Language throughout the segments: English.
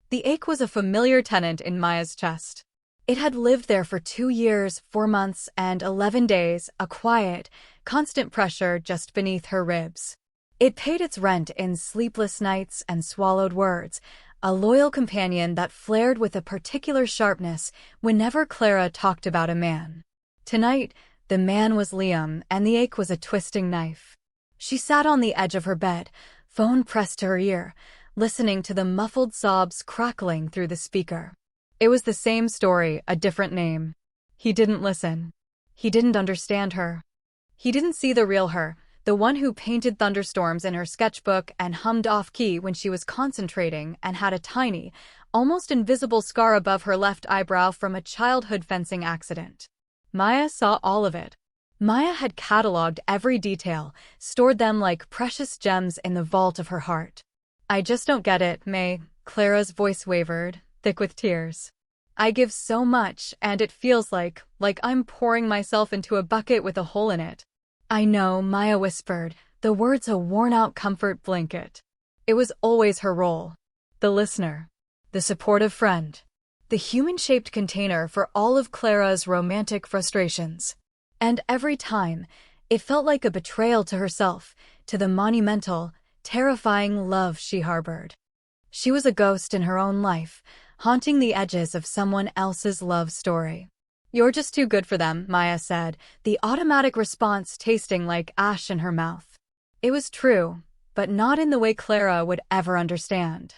The ache was a familiar tenant in Maya's chest. It had lived there for 2 years, 4 months, and 11 days, a quiet, constant pressure just beneath her ribs. It paid its rent in sleepless nights and swallowed words, a loyal companion that flared with a particular sharpness whenever Clara talked about a man. Tonight, the man was Liam, and the ache was a twisting knife. She sat on the edge of her bed, phone pressed to her ear, listening to the muffled sobs crackling through the speaker. It was the same story, a different name. He didn't listen. He didn't understand her. He didn't see the real her, the one who painted thunderstorms in her sketchbook and hummed off-key when she was concentrating and had a tiny, almost invisible scar above her left eyebrow from a childhood fencing accident. Maya saw all of it. Maya had cataloged every detail, stored them like precious gems in the vault of her heart. "I just don't get it, May," Clara's voice wavered, thick with tears. "I give so much, and it feels like I'm pouring myself into a bucket with a hole in it." "I know," Maya whispered, the words a worn-out comfort blanket. It was always her role. The listener. The supportive friend. The human-shaped container for all of Clara's romantic frustrations. And every time, it felt like a betrayal to herself, to the monumental, terrifying love she harbored. She was a ghost in her own life, haunting the edges of someone else's love story. "You're just too good for them," Maya said, the automatic response tasting like ash in her mouth. It was true, but not in the way Clara would ever understand.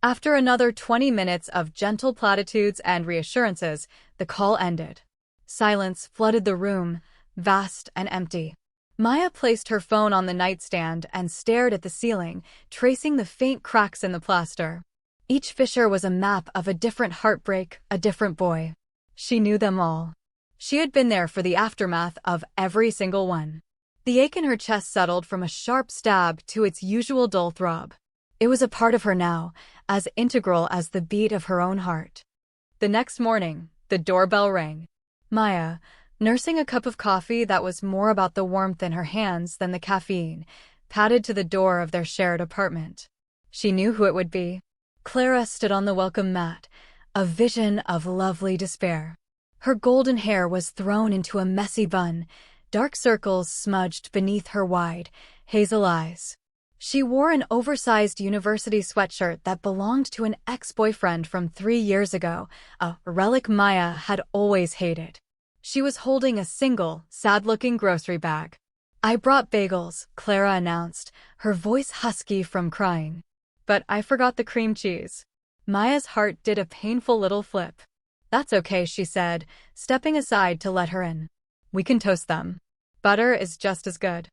After another 20 minutes of gentle platitudes and reassurances, the call ended. Silence flooded the room, vast and empty. Maya placed her phone on the nightstand and stared at the ceiling, tracing the faint cracks in the plaster. Each fissure was a map of a different heartbreak, a different boy. She knew them all. She had been there for the aftermath of every single one. The ache in her chest settled from a sharp stab to its usual dull throb. It was a part of her now, as integral as the beat of her own heart. The next morning, the doorbell rang. Maya, nursing a cup of coffee that was more about the warmth in her hands than the caffeine, padded to the door of their shared apartment. She knew who it would be. Clara stood on the welcome mat, a vision of lovely despair. Her golden hair was thrown into a messy bun, dark circles smudged beneath her wide, hazel eyes. She wore an oversized university sweatshirt that belonged to an ex-boyfriend from 3 years ago, a relic Maya had always hated. She was holding a single, sad-looking grocery bag. "I brought bagels," Clara announced, her voice husky from crying. "But I forgot the cream cheese." Maya's heart did a painful little flip. "That's okay," she said, stepping aside to let her in. "We can toast them. Butter is just as good."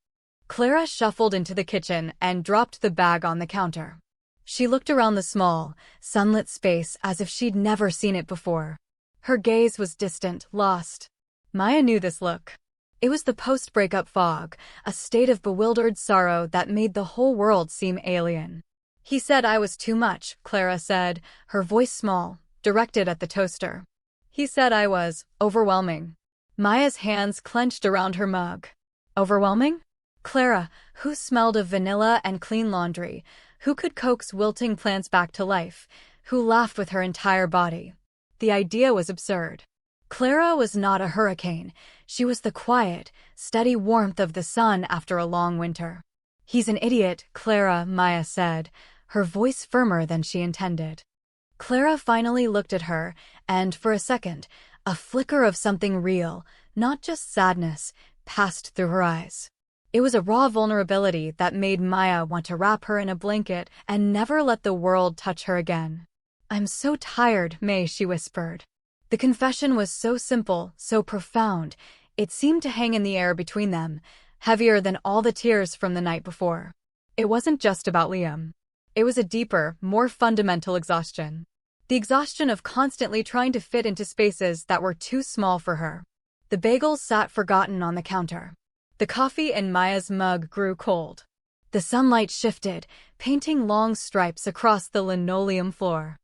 Clara shuffled into the kitchen and dropped the bag on the counter. She looked around the small, sunlit space as if she'd never seen it before. Her gaze was distant, lost. Maya knew this look. It was the post-breakup fog, a state of bewildered sorrow that made the whole world seem alien. "He said I was too much," Clara said, her voice small, directed at the toaster. "He said I was overwhelming." Maya's hands clenched around her mug. "Overwhelming?" Clara, who smelled of vanilla and clean laundry, who could coax wilting plants back to life, who laughed with her entire body. The idea was absurd. Clara was not a hurricane. She was the quiet, steady warmth of the sun after a long winter. "He's an idiot, Clara," Maya said, her voice firmer than she intended. Clara finally looked at her, and for a second, a flicker of something real, not just sadness, passed through her eyes. It was a raw vulnerability that made Maya want to wrap her in a blanket and never let the world touch her again. "I'm so tired, May," she whispered. The confession was so simple, so profound, it seemed to hang in the air between them, heavier than all the tears from the night before. It wasn't just about Liam. It was a deeper, more fundamental exhaustion. The exhaustion of constantly trying to fit into spaces that were too small for her. The bagels sat forgotten on the counter. The coffee in Maya's mug grew cold. The sunlight shifted, painting long stripes across the linoleum floor.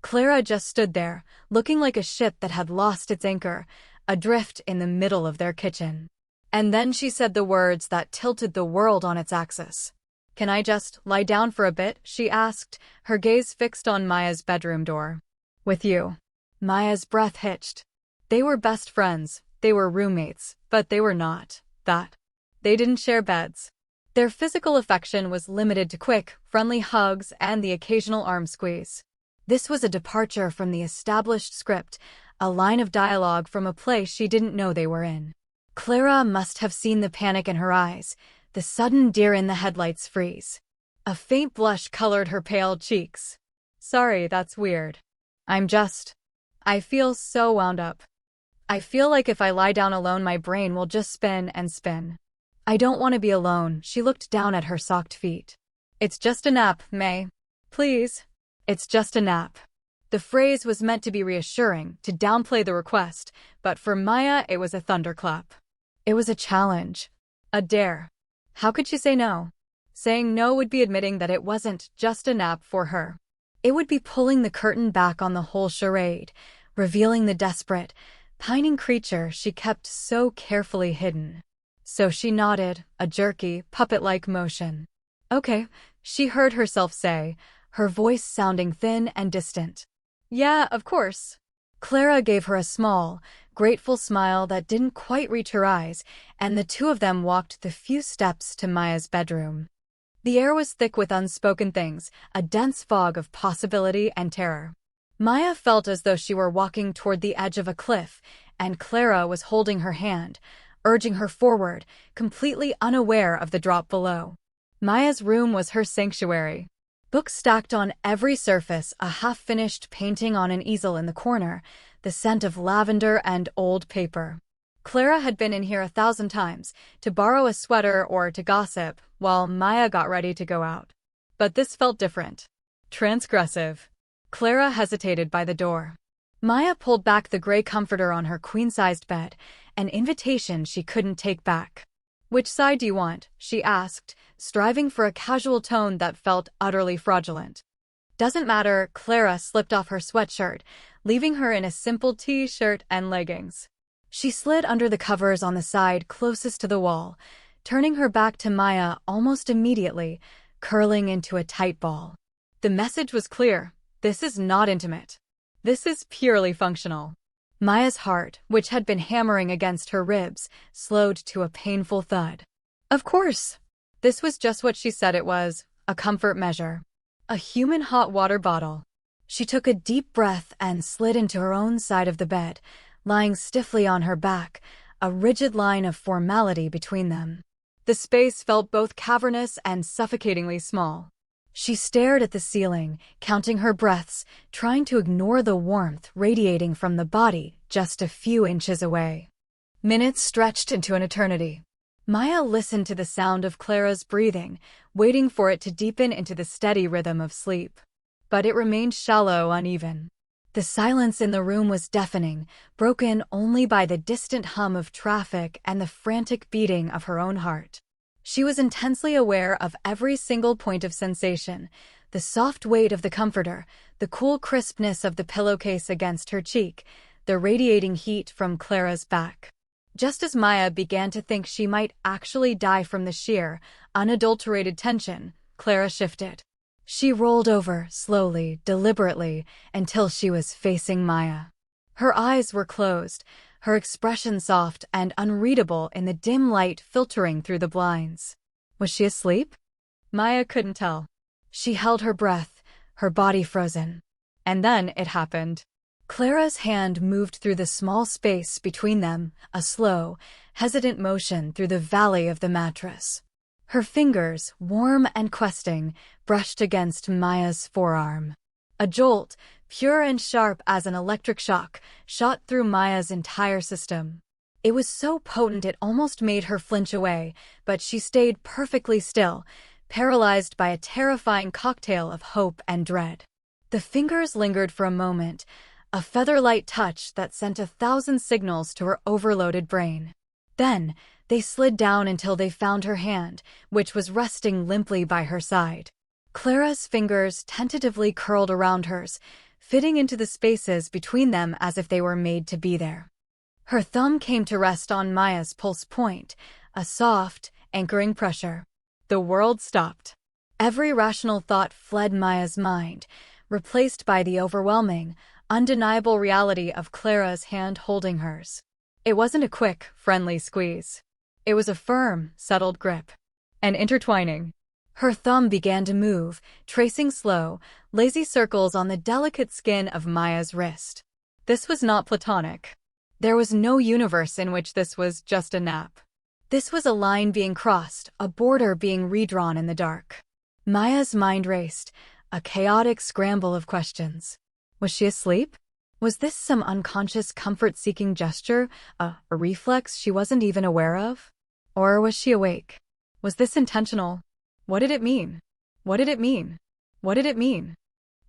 Clara just stood there, looking like a ship that had lost its anchor, adrift in the middle of their kitchen. And then she said the words that tilted the world on its axis. "Can I just lie down for a bit?" she asked, her gaze fixed on Maya's bedroom door. "With you?" Maya's breath hitched. They were best friends, they were roommates, but they were not that. They didn't share beds. Their physical affection was limited to quick, friendly hugs and the occasional arm squeeze. This was a departure from the established script, a line of dialogue from a play she didn't know they were in. Clara must have seen the panic in her eyes, the sudden deer-in-the-headlights freeze. A faint blush colored her pale cheeks. "Sorry, that's weird. I feel so wound up. I feel like if I lie down alone my brain will just spin and spin." "I don't want to be alone." She looked down at her socked feet. "It's just a nap, May. Please. It's just a nap." The phrase was meant to be reassuring, to downplay the request, but for Maya it was a thunderclap. It was a challenge. A dare. How could she say no? Saying no would be admitting that it wasn't just a nap for her. It would be pulling the curtain back on the whole charade, revealing the desperate, pining creature she kept so carefully hidden. So she nodded, a jerky, puppet-like motion. "Okay," she heard herself say, her voice sounding thin and distant. "Yeah, of course." Clara gave her a small, grateful smile that didn't quite reach her eyes, and the two of them walked the few steps to Maya's bedroom. The air was thick with unspoken things, a dense fog of possibility and terror. Maya felt as though she were walking toward the edge of a cliff, and Clara was holding her hand, urging her forward, completely unaware of the drop below. Maya's room was her sanctuary. Books stacked on every surface, a half-finished painting on an easel in the corner, the scent of lavender and old paper. Clara had been in here 1,000 times, to borrow a sweater or to gossip, while Maya got ready to go out. But this felt different. Transgressive. Clara hesitated by the door. Maya pulled back the gray comforter on her queen-sized bed, an invitation she couldn't take back. "Which side do you want?" she asked, striving for a casual tone that felt utterly fraudulent. "Doesn't matter." Clara slipped off her sweatshirt, leaving her in a simple t-shirt and leggings. She slid under the covers on the side closest to the wall, turning her back to Maya almost immediately, curling into a tight ball. The message was clear. This is not intimate. This is purely functional. Maya's heart, which had been hammering against her ribs, slowed to a painful thud. Of course. This was just what she said it was, a comfort measure. A human hot water bottle. She took a deep breath and slid into her own side of the bed, lying stiffly on her back, a rigid line of formality between them. The space felt both cavernous and suffocatingly small. She stared at the ceiling, counting her breaths, trying to ignore the warmth radiating from the body just a few inches away. Minutes stretched into an eternity. Maya listened to the sound of Clara's breathing, waiting for it to deepen into the steady rhythm of sleep. But it remained shallow, uneven. The silence in the room was deafening, broken only by the distant hum of traffic and the frantic beating of her own heart. She was intensely aware of every single point of sensation, the soft weight of the comforter, the cool crispness of the pillowcase against her cheek, the radiating heat from Clara's back. Just as Maya began to think she might actually die from the sheer, unadulterated tension, Clara shifted. She rolled over, slowly, deliberately, until she was facing Maya. Her eyes were closed, her expression soft and unreadable in the dim light filtering through the blinds. Was she asleep? Maya couldn't tell. She held her breath, her body frozen. And then it happened. Clara's hand moved through the small space between them, a slow, hesitant motion through the valley of the mattress. Her fingers, warm and questing, brushed against Maya's forearm. A jolt, pure and sharp as an electric shock, shot through Maya's entire system. It was so potent it almost made her flinch away, but she stayed perfectly still, paralyzed by a terrifying cocktail of hope and dread. The fingers lingered for a moment, a feather-light touch that sent 1,000 signals to her overloaded brain. Then, they slid down until they found her hand, which was resting limply by her side. Clara's fingers tentatively curled around hers, fitting into the spaces between them as if they were made to be there. Her thumb came to rest on Maya's pulse point, a soft, anchoring pressure. The world stopped. Every rational thought fled Maya's mind, replaced by the overwhelming, undeniable reality of Clara's hand holding hers. It wasn't a quick, friendly squeeze. It was a firm, settled grip. And intertwining. Her thumb began to move, tracing slow, lazy circles on the delicate skin of Maya's wrist. This was not platonic. There was no universe in which this was just a nap. This was a line being crossed, a border being redrawn in the dark. Maya's mind raced, a chaotic scramble of questions. Was she asleep? Was this some unconscious comfort-seeking gesture, a reflex she wasn't even aware of? Or was she awake? Was this intentional? What did it mean? What did it mean? What did it mean?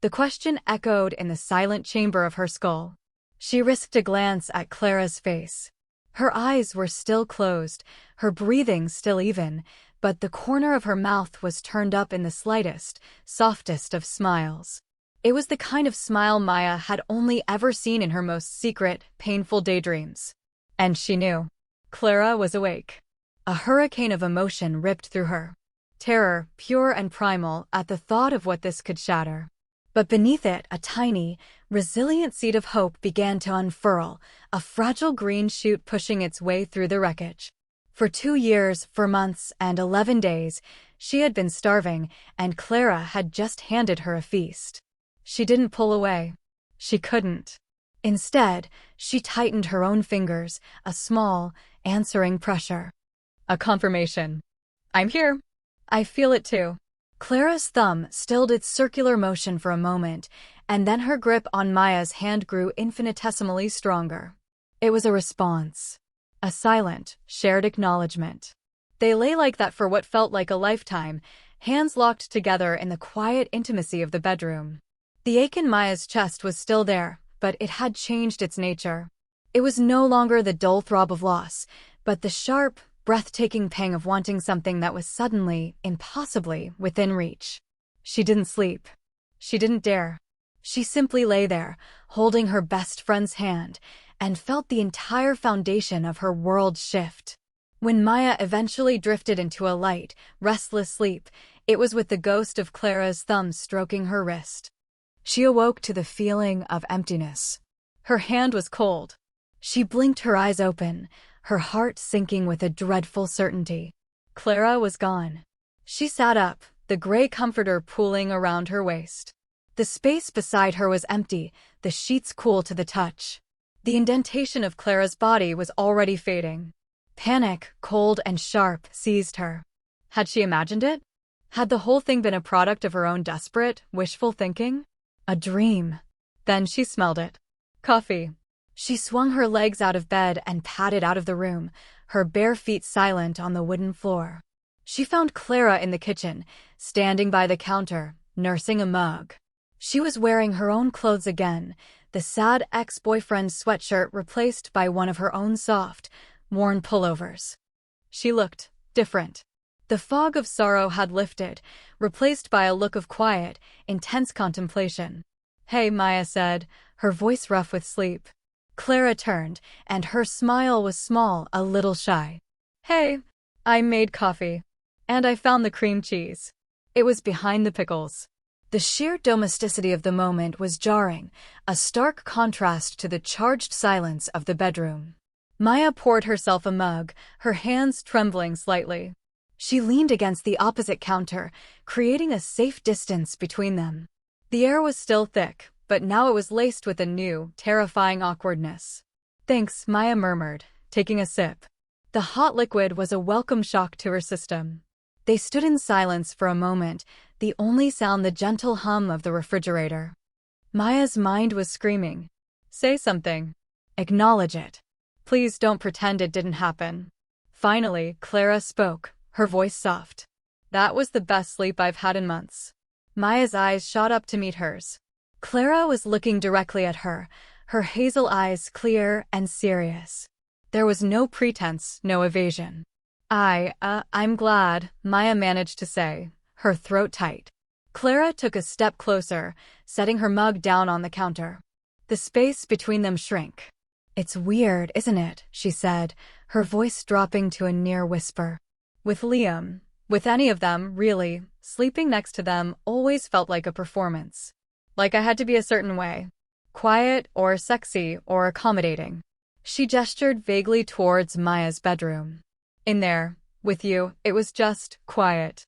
The question echoed in the silent chamber of her skull. She risked a glance at Clara's face. Her eyes were still closed, her breathing still even, but the corner of her mouth was turned up in the slightest, softest of smiles. It was the kind of smile Maya had only ever seen in her most secret, painful daydreams. And she knew. Clara was awake. A hurricane of emotion ripped through her. Terror, pure and primal, at the thought of what this could shatter. But beneath it, a tiny, resilient seed of hope began to unfurl, a fragile green shoot pushing its way through the wreckage. For 2 years, for months, and 11 days, she had been starving, and Clara had just handed her a feast. She didn't pull away. She couldn't. Instead, she tightened her own fingers, a small, answering pressure. A confirmation. I'm here. I feel it too. Clara's thumb stilled its circular motion for a moment, and then her grip on Maya's hand grew infinitesimally stronger. It was a response. A silent, shared acknowledgement. They lay like that for what felt like a lifetime, hands locked together in the quiet intimacy of the bedroom. The ache in Maya's chest was still there, but it had changed its nature. It was no longer the dull throb of loss, but the sharp, breathtaking pang of wanting something that was suddenly, impossibly, within reach. She didn't sleep. She didn't dare. She simply lay there, holding her best friend's hand, and felt the entire foundation of her world shift. When Maya eventually drifted into a light, restless sleep, it was with the ghost of Clara's thumb stroking her wrist. She awoke to the feeling of emptiness. Her hand was cold. She blinked her eyes open, her heart sinking with a dreadful certainty. Clara was gone. She sat up, the gray comforter pooling around her waist. The space beside her was empty, the sheets cool to the touch. The indentation of Clara's body was already fading. Panic, cold and sharp, seized her. Had she imagined it? Had the whole thing been a product of her own desperate, wishful thinking? A dream. Then she smelled it. Coffee. She swung her legs out of bed and padded out of the room, her bare feet silent on the wooden floor. She found Clara in the kitchen, standing by the counter, nursing a mug. She was wearing her own clothes again, the sad ex-boyfriend's sweatshirt replaced by one of her own soft, worn pullovers. She looked different. The fog of sorrow had lifted, replaced by a look of quiet, intense contemplation. "Hey," Maya said, her voice rough with sleep. Clara turned, and her smile was small, a little shy. "Hey, I made coffee. And I found the cream cheese." It was behind the pickles. The sheer domesticity of the moment was jarring, a stark contrast to the charged silence of the bedroom. Maya poured herself a mug, her hands trembling slightly. She leaned against the opposite counter, creating a safe distance between them. The air was still thick, but now it was laced with a new, terrifying awkwardness. "Thanks," Maya murmured, taking a sip. The hot liquid was a welcome shock to her system. They stood in silence for a moment, the only sound the gentle hum of the refrigerator. Maya's mind was screaming. "Say something. Acknowledge it. Please don't pretend it didn't happen." Finally, Clara spoke, her voice soft. "That was the best sleep I've had in months." Maya's eyes shot up to meet hers. Clara was looking directly at her, her hazel eyes clear and serious. There was no pretense, no evasion. I'm glad," Maya managed to say, her throat tight. Clara took a step closer, setting her mug down on the counter. The space between them shrank. "It's weird, isn't it?" she said, her voice dropping to a near whisper. "With Liam, with any of them, really, Sleeping next to them always felt like a performance. Like I had to be a certain way. Quiet or sexy or accommodating. She gestured vaguely towards Maya's bedroom. In there, with you, it was just quiet.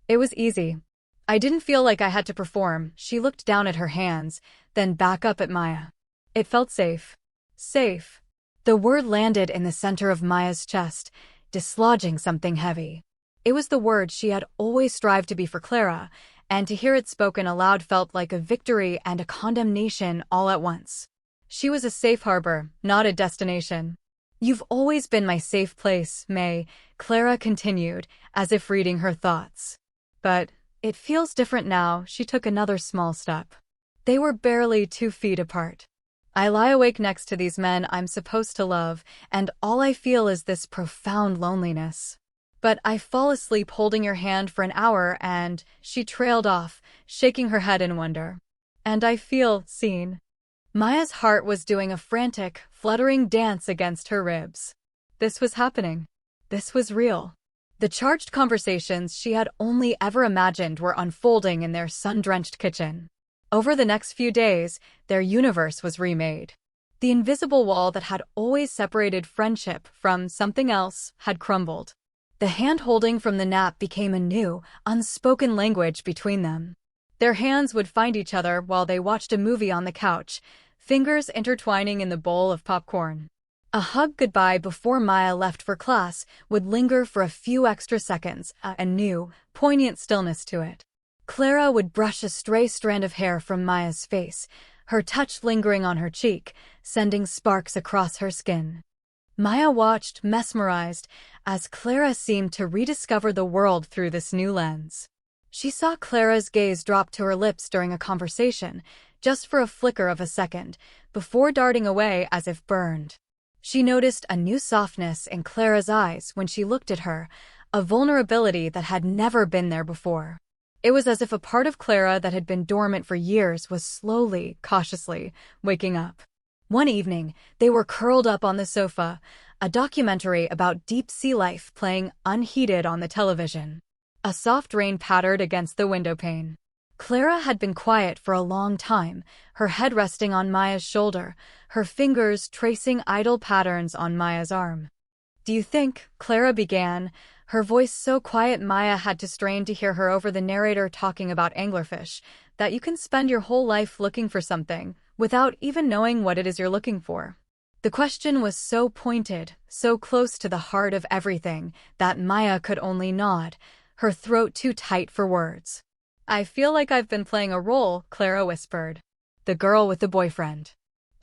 It was easy. I didn't feel like I had to perform. She looked down at her hands, then back up at Maya. It felt safe. Safe. The word landed in the center of Maya's chest, dislodging something heavy. It was the word she had always strived to be for Clara, and to hear it spoken aloud felt like a victory and a condemnation all at once. She was a safe harbor, not a destination. You've always been my safe place, May, Clara continued, as if reading her thoughts. But it feels different now. She took another small step. They were barely 2 feet apart. I lie awake next to these men I'm supposed to love, and all I feel is this profound loneliness. But I fall asleep holding your hand for an hour and she trailed off, shaking her head in wonder. And I feel seen. Maya's heart was doing a frantic, fluttering dance against her ribs. This was happening. This was real. The charged conversations she had only ever imagined were unfolding in their sun-drenched kitchen. Over the next few days, their universe was remade. The invisible wall that had always separated friendship from something else had crumbled. The hand-holding from the nap became a new, unspoken language between them. Their hands would find each other while they watched a movie on the couch, fingers intertwining in the bowl of popcorn. A hug goodbye before Maya left for class would linger for a few extra seconds, a new, poignant stillness to it. Clara would brush a stray strand of hair from Maya's face, her touch lingering on her cheek, sending sparks across her skin. Maya watched, mesmerized, as Clara seemed to rediscover the world through this new lens. She saw Clara's gaze drop to her lips during a conversation, just for a flicker of a second, before darting away as if burned. She noticed a new softness in Clara's eyes when she looked at her, a vulnerability that had never been there before. It was as if a part of Clara that had been dormant for years was slowly, cautiously, waking up. One evening, they were curled up on the sofa, a documentary about deep-sea life playing unheeded on the television. A soft rain pattered against the windowpane. Clara had been quiet for a long time, her head resting on Maya's shoulder, her fingers tracing idle patterns on Maya's arm. "Do you think," Clara began, her voice so quiet Maya had to strain to hear her over the narrator talking about anglerfish, "that you can spend your whole life looking for something, without even knowing what it is you're looking for?" The question was so pointed, so close to the heart of everything, that Maya could only nod, her throat too tight for words. "I feel like I've been playing a role," Clara whispered. "The girl with the boyfriend.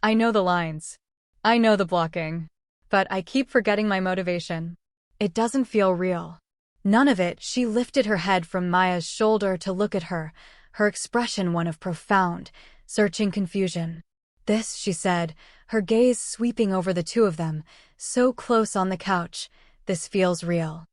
I know the lines. I know the blocking. But I keep forgetting my motivation. It doesn't feel real." None of it. She lifted her head from Maya's shoulder to look at her, her expression one of profound, searching confusion. "This," she said, her gaze sweeping over the two of them, so close on the couch, "this feels real."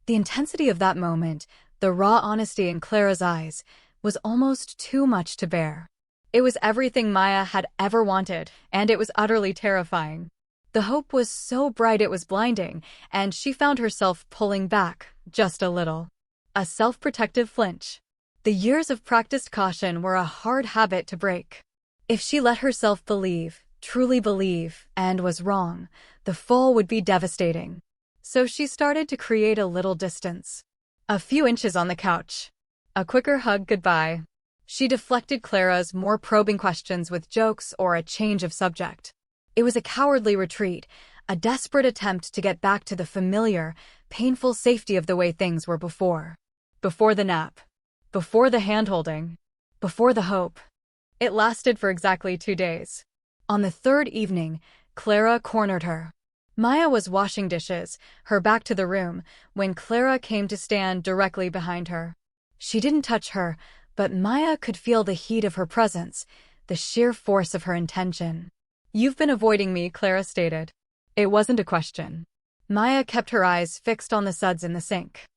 The intensity of that moment, the raw honesty in Clara's eyes, was almost too much to bear. It was everything Maya had ever wanted, and it was utterly terrifying. The hope was so bright it was blinding, and she found herself pulling back, just a little. A self-protective flinch. The years of practiced caution were a hard habit to break. If she let herself believe, truly believe, and was wrong, the fall would be devastating. So she started to create a little distance. A few inches on the couch. A quicker hug goodbye. She deflected Clara's more probing questions with jokes or a change of subject. It was a cowardly retreat, a desperate attempt to get back to the familiar, painful safety of the way things were before. Before the nap. Before the hand-holding. Before the hope. It lasted for exactly 2 days. On the third evening, Clara cornered her. Maya was washing dishes, her back to the room, when Clara came to stand directly behind her. She didn't touch her, but Maya could feel the heat of her presence, the sheer force of her intention. "You've been avoiding me," Clara stated. It wasn't a question. Maya kept her eyes fixed on the suds in the sink.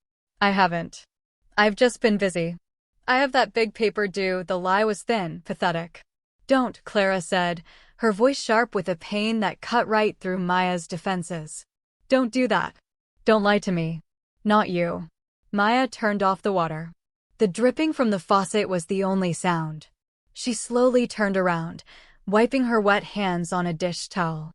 "I haven't. I've just been busy. I have that big paper due." The lie was thin, pathetic. "Don't," Clara said, her voice sharp with a pain that cut right through Maya's defenses. "Don't do that. Don't lie to me. Not you." Maya turned off the water. The dripping from the faucet was the only sound. She slowly turned around, wiping her wet hands on a dish towel.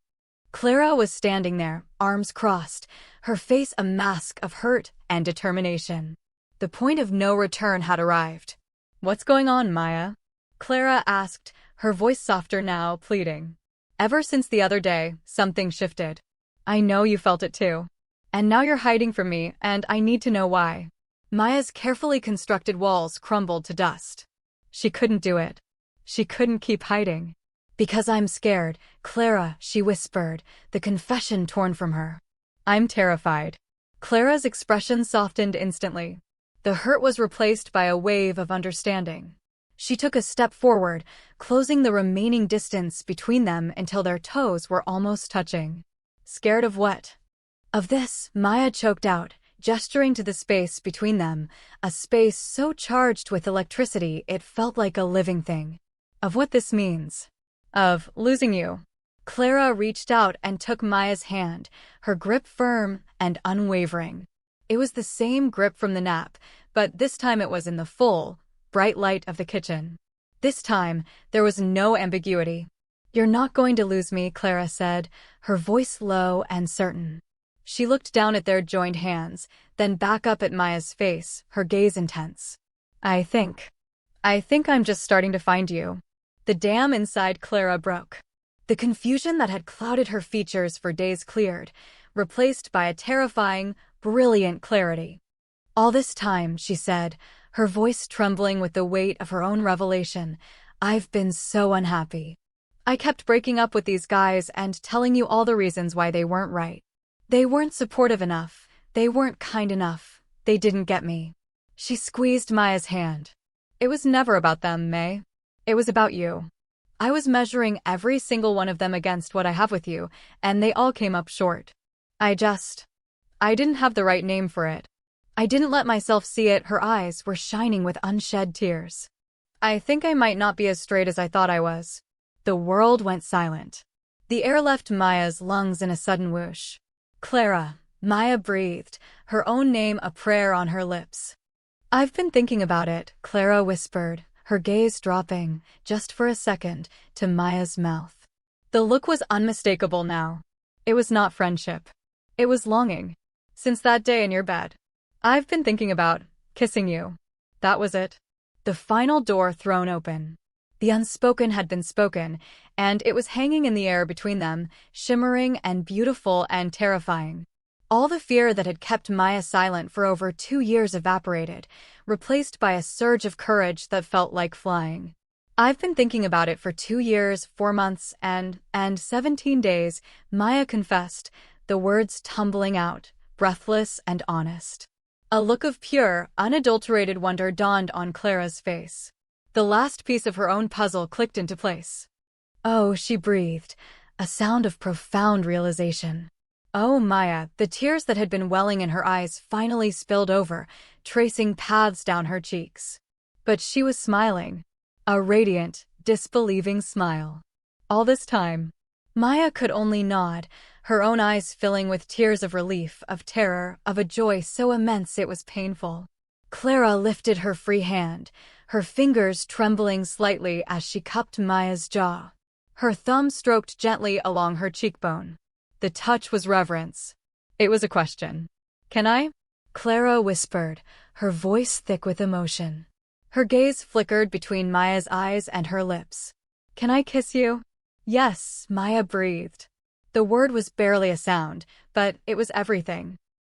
Clara was standing there, arms crossed, her face a mask of hurt and determination. The point of no return had arrived. "What's going on, Maya?" Clara asked, her voice softer now, pleading. "Ever since the other day, something shifted. I know you felt it too. And now you're hiding from me, and I need to know why." Maya's carefully constructed walls crumbled to dust. She couldn't do it. She couldn't keep hiding. "Because I'm scared, Clara," she whispered, the confession torn from her. "I'm terrified." Clara's expression softened instantly. The hurt was replaced by a wave of understanding. She took a step forward, closing the remaining distance between them until their toes were almost touching. "Scared of what?" "Of this," Maya choked out, gesturing to the space between them, a space so charged with electricity it felt like a living thing. "Of what this means. Of losing you." Clara reached out and took Maya's hand, her grip firm and unwavering. It was the same grip from the nap, but this time it was in the full, bright light of the kitchen. This time, there was no ambiguity. "You're not going to lose me," Clara said, her voice low and certain. She looked down at their joined hands, then back up at Maya's face, her gaze intense. I think I'm just starting to find you." The dam inside Clara broke. The confusion that had clouded her features for days cleared, replaced by a terrifying, brilliant clarity. "All this time," she said, her voice trembling with the weight of her own revelation, "I've been so unhappy. I kept breaking up with these guys and telling you all the reasons why they weren't right. They weren't supportive enough, they weren't kind enough, they didn't get me." She squeezed Maya's hand. "It was never about them, May. It was about you. I was measuring every single one of them against what I have with you, and they all came up short. I didn't have the right name for it. I didn't let myself see it." Her eyes were shining with unshed tears. "I think I might not be as straight as I thought I was." The world went silent. The air left Maya's lungs in a sudden whoosh. "Clara," Maya breathed, her own name a prayer on her lips. "I've been thinking about it," Clara whispered, her gaze dropping, just for a second, to Maya's mouth. The look was unmistakable now. It was not friendship. It was longing. "Since that day in your bed, I've been thinking about kissing you." That was it. The final door thrown open. The unspoken had been spoken, and it was hanging in the air between them, shimmering and beautiful and terrifying. All the fear that had kept Maya silent for over 2 years evaporated, replaced by a surge of courage that felt like flying. "I've been thinking about it for 2 years, 4 months, and 17 days, Maya confessed, the words tumbling out, breathless and honest. A look of pure, unadulterated wonder dawned on Clara's face. The last piece of her own puzzle clicked into place. "Oh," she breathed, a sound of profound realization. "Oh, Maya," the tears that had been welling in her eyes finally spilled over, tracing paths down her cheeks. But she was smiling. A radiant, disbelieving smile. All this time, Maya could only nod, her own eyes filling with tears of relief, of terror, of a joy so immense it was painful. Clara lifted her free hand, her fingers trembling slightly as she cupped Maya's jaw. Her thumb stroked gently along her cheekbone. The touch was reverence. It was a question. "Can I?" Clara whispered, her voice thick with emotion. Her gaze flickered between Maya's eyes and her lips. "Can I kiss you?" "Yes," Maya breathed. The word was barely a sound, but it was everything.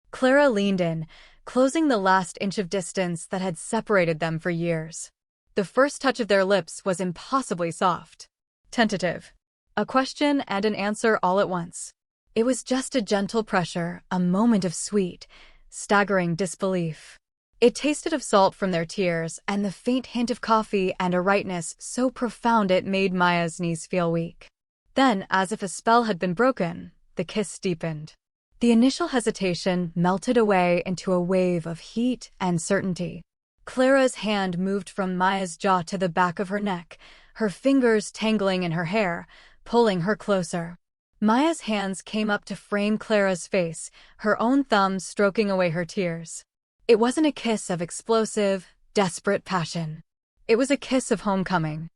Clara leaned in, closing the last inch of distance that had separated them for years. The first touch of their lips was impossibly soft. Tentative. A question and an answer all at once. It was just a gentle pressure, a moment of sweet, staggering disbelief. It tasted of salt from their tears and the faint hint of coffee and a rightness so profound it made Maya's knees feel weak. Then, as if a spell had been broken, the kiss deepened. The initial hesitation melted away into a wave of heat and certainty. Clara's hand moved from Maya's jaw to the back of her neck, her fingers tangling in her hair, pulling her closer. Maya's hands came up to frame Clara's face, her own thumbs stroking away her tears. It wasn't a kiss of explosive, desperate passion. It was a kiss of homecoming.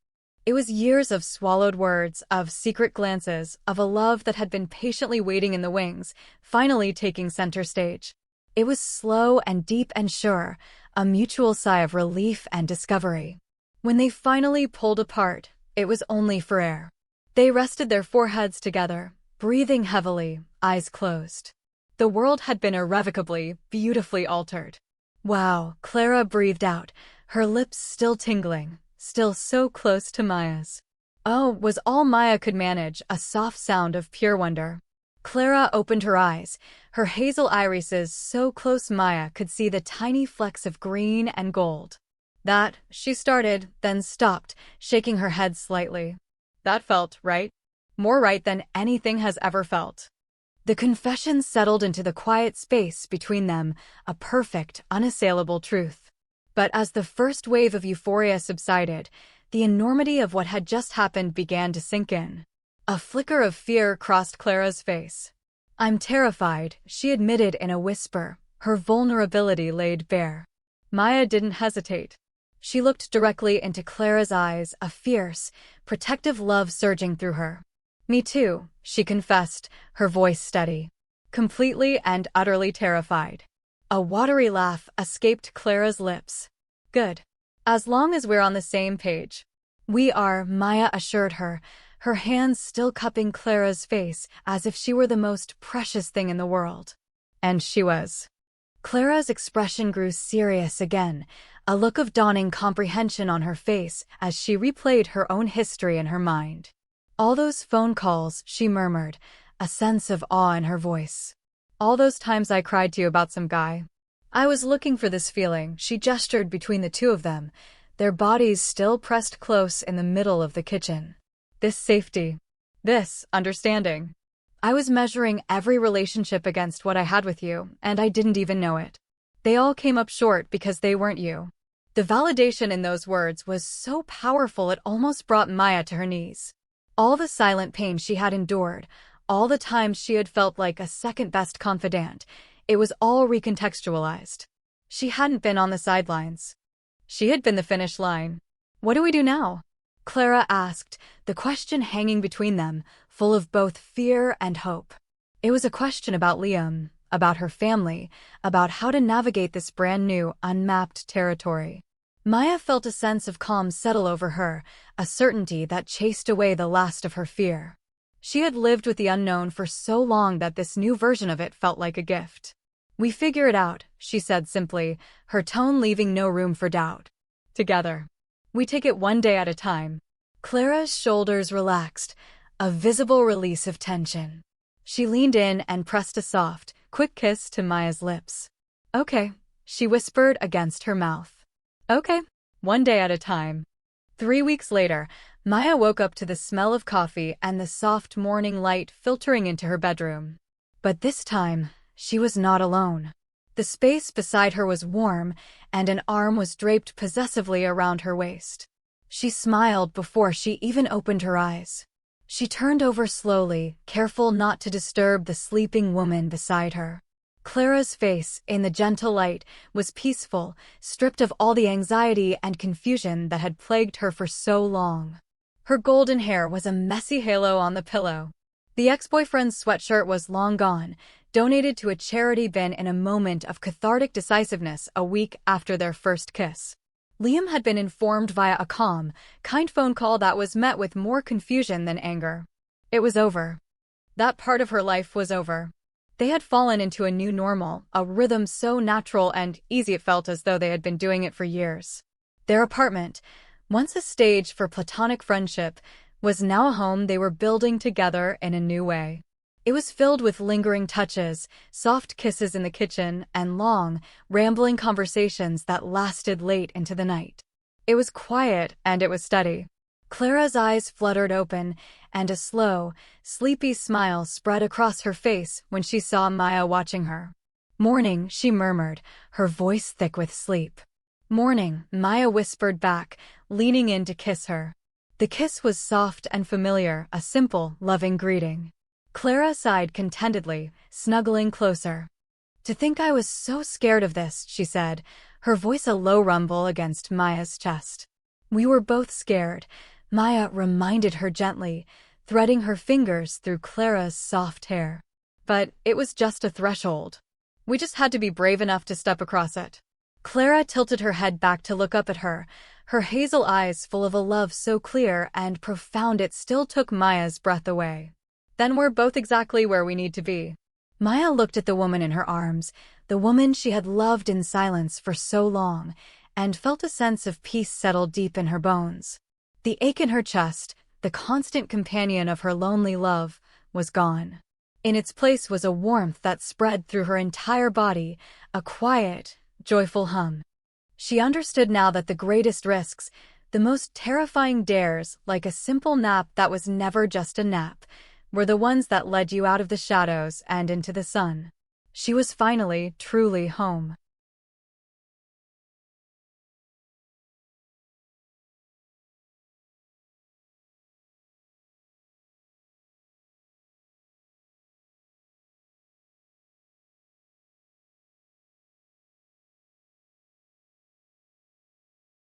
It was years of swallowed words, of secret glances, of a love that had been patiently waiting in the wings, finally taking center stage. It was slow and deep and sure, a mutual sigh of relief and discovery. When they finally pulled apart, it was only for air. They rested their foreheads together, breathing heavily, eyes closed. The world had been irrevocably, beautifully altered. Wow, Clara breathed out, her lips still tingling, still so close to Maya's. Oh, was all Maya could manage, a soft sound of pure wonder. Clara opened her eyes, her hazel irises so close Maya could see the tiny flecks of green and gold. That, she started, then stopped, shaking her head slightly. That felt right. More right than anything has ever felt. The confession settled into the quiet space between them, a perfect, unassailable truth. But as the first wave of euphoria subsided, the enormity of what had just happened began to sink in. A flicker of fear crossed Clara's face. "I'm terrified," she admitted in a whisper, her vulnerability laid bare. Maya didn't hesitate. She looked directly into Clara's eyes, a fierce, protective love surging through her. "Me too," she confessed, her voice steady. Completely and utterly terrified. A watery laugh escaped Clara's lips. "Good. As long as we're on the same page." "We are," Maya assured her, her hands still cupping Clara's face as if she were the most precious thing in the world. And she was. Clara's expression grew serious again, a look of dawning comprehension on her face as she replayed her own history in her mind. "All those phone calls," she murmured, a sense of awe in her voice. "All those times I cried to you about some guy. I was looking for this feeling." She gestured between the two of them, their bodies still pressed close in the middle of the kitchen. "This safety. This understanding. I was measuring every relationship against what I had with you, and I didn't even know it. They all came up short because they weren't you." The validation in those words was so powerful it almost brought Maya to her knees. All the silent pain she had endured, all the times she had felt like a second-best confidant, it was all recontextualized. She hadn't been on the sidelines. She had been the finish line. "What do we do now?" Clara asked, the question hanging between them, full of both fear and hope. It was a question about Liam, about her family, about how to navigate this brand-new, unmapped territory. Maya felt a sense of calm settle over her, a certainty that chased away the last of her fear. She had lived with the unknown for so long that this new version of it felt like a gift. "We figure it out," she said simply, her tone leaving no room for doubt. "Together. We take it one day at a time." Clara's shoulders relaxed, a visible release of tension. She leaned in and pressed a soft, quick kiss to Maya's lips. "Okay," she whispered against her mouth. "Okay, one day at a time." 3 weeks later, Maya woke up to the smell of coffee and the soft morning light filtering into her bedroom. But this time, she was not alone. The space beside her was warm, and an arm was draped possessively around her waist. She smiled before she even opened her eyes. She turned over slowly, careful not to disturb the sleeping woman beside her. Clara's face, in the gentle light, was peaceful, stripped of all the anxiety and confusion that had plagued her for so long. Her golden hair was a messy halo on the pillow. The ex-boyfriend's sweatshirt was long gone, donated to a charity bin in a moment of cathartic decisiveness a week after their first kiss. Liam had been informed via a calm, kind phone call that was met with more confusion than anger. It was over. That part of her life was over. They had fallen into a new normal, a rhythm so natural and easy it felt as though they had been doing it for years. Their apartment, once a stage for platonic friendship, was now a home they were building together in a new way. It was filled with lingering touches, soft kisses in the kitchen, and long, rambling conversations that lasted late into the night. It was quiet and it was steady. Clara's eyes fluttered open, and a slow, sleepy smile spread across her face when she saw Maya watching her. "Morning," she murmured, her voice thick with sleep. "Morning," Maya whispered back, leaning in to kiss her. The kiss was soft and familiar, a simple, loving greeting. Clara sighed contentedly, snuggling closer. "To think I was so scared of this," she said, her voice a low rumble against Maya's chest. "We were both scared," Maya reminded her gently, threading her fingers through Clara's soft hair. "But it was just a threshold. We just had to be brave enough to step across it." Clara tilted her head back to look up at her hazel eyes full of a love so clear and profound it still took Maya's breath away. "Then we're both exactly where we need to be." Maya looked at the woman in her arms, the woman she had loved in silence for so long, and felt a sense of peace settle deep in her bones. The ache in her chest, the constant companion of her lonely love, was gone. In its place was a warmth that spread through her entire body, a quiet, joyful hum. She understood now that the greatest risks, the most terrifying dares, like a simple nap that was never just a nap, were the ones that led you out of the shadows and into the sun. She was finally, truly home.